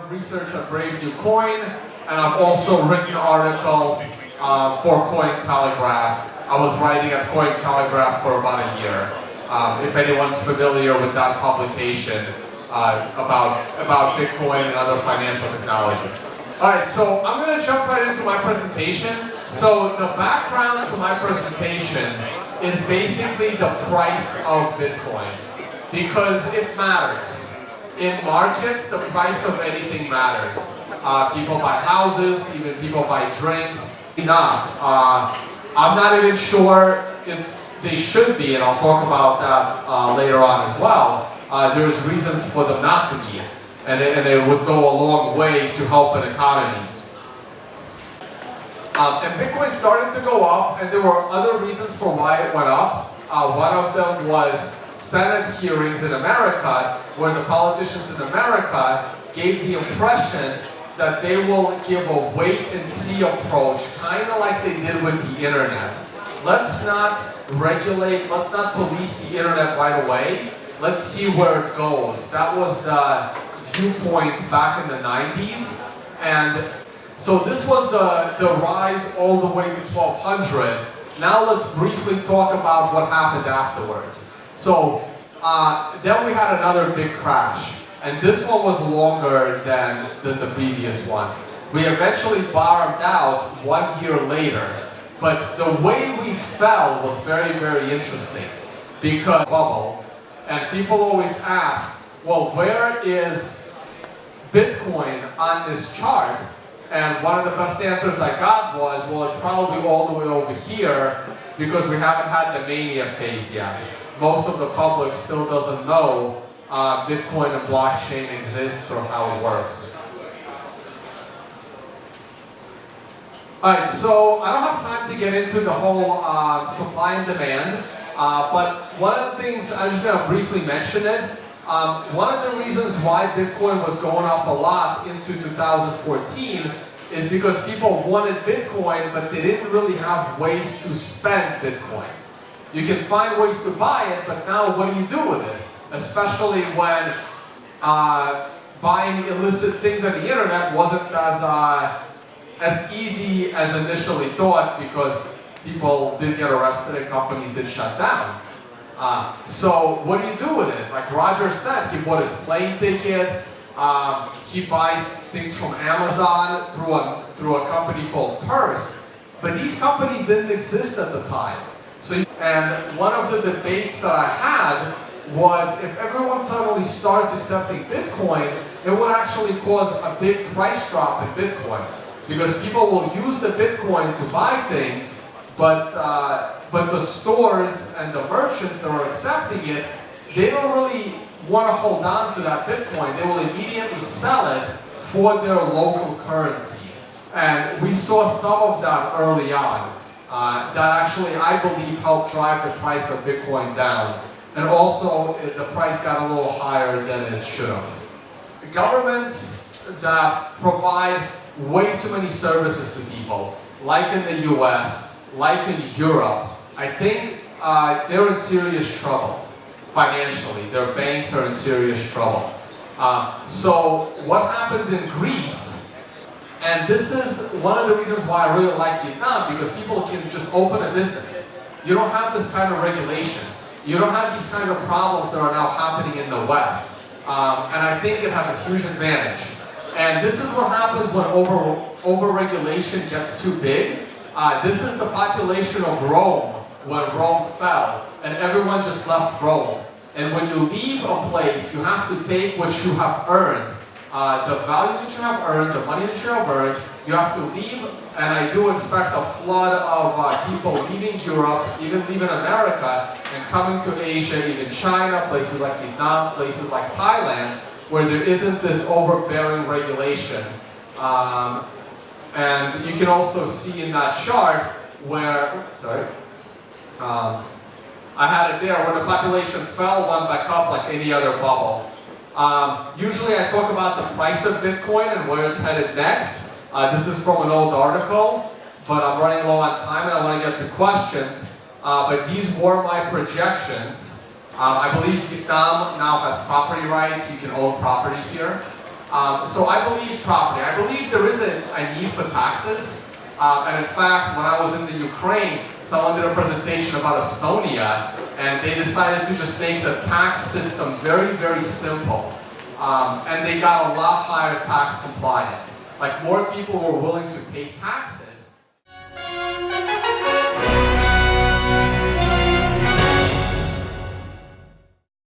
of research on BraveNewCoin, and I've also written articles for Cointelegraph. I was writing at Cointelegraph for about a year. If anyone's familiar with that publication about Bitcoin and other financial technology. All right, so I'm going to jump right into my presentation. So the background to my presentation is basically the price of Bitcoin, because it matters. In markets, the price of anything matters. People buy houses, even people buy drinks. I'm not even sure they should be, and I'll talk about that later on as well. There's reasons for them not to be, and it would go a long way to helping economies. And Bitcoin started to go up, and there were other reasons for why it went up. One of them was Senate hearings in America, where the politicians in America gave the impression that they will give a wait-and-see approach, kind of like they did with the internet. Let's not regulate, let's not police the internet right away. Let's see where it goes. That was the viewpoint back in the 90s. And so this was the rise all the way to 1200. Now let's briefly talk about what happened afterwards. So then we had another big crash. And this one was longer than the previous ones. We eventually bottomed out 1 year later. But the way we fell was very, very interesting. Because bubble. And people always ask, well, where is Bitcoin on this chart? And one of the best answers I got was, well, it's probably all the way over here because we haven't had the mania phase yet. Most of the public still doesn't know Bitcoin and blockchain exists or how it works. Alright, so I don't have time to get into the whole supply and demand, but one of the things, I'm just going to briefly mention it. One of the reasons why Bitcoin was going up a lot into 2014 is because people wanted Bitcoin, but they didn't really have ways to spend Bitcoin. You can find ways to buy it, but now what do you do with it? Especially when buying illicit things on the internet wasn't as easy as initially thought, because people did get arrested and companies did shut down. So what do you do with it? Like Roger said, he bought his plane ticket. He buys things from Amazon through a company called Purse. But these companies didn't exist at the time. And one of the debates that I had was, if everyone suddenly starts accepting Bitcoin, it would actually cause a big price drop in Bitcoin. Because people will use the Bitcoin to buy things, but the stores and the merchants that are accepting it, they don't really want to hold on to that Bitcoin. They will immediately sell it for their local currency. And we saw some of that early on. That actually, I believe, helped drive the price of Bitcoin down. And also, the price got a little higher than it should have. Governments that provide way too many services to people, like in the US, like in Europe, I think they're in serious trouble financially. Their banks are in serious trouble. So what happened in Greece, and this is one of the reasons why I really like Vietnam, because people can just open a business. You don't have this kind of regulation. You don't have these kinds of problems that are now happening in the West. And I think it has a huge advantage. And this is what happens when overregulation gets too big. This is the population of Rome when Rome fell, and everyone just left Rome. And when you leave a place, you have to take what you have earned. The value that you have earned, the money that you have earned, you have to leave. And I do expect a flood of people leaving Europe, even leaving America, and coming to Asia, even China, places like Vietnam, places like Thailand, where there isn't this overbearing regulation. And you can also see in that chart where, I had it there, where the population fell, went back up like any other bubble. Usually I talk about the price of Bitcoin and where it's headed next. This is from an old article, but I'm running low on time and I want to get to questions. But these were my projections. I believe Vietnam now has property rights. You can own property here. So I believe property. I believe there is a need for taxes. And in fact, when I was in the Ukraine, someone did a presentation about Estonia, and they decided to just make the tax system very, very simple. And they got a lot higher tax compliance. Like more people were willing to pay taxes.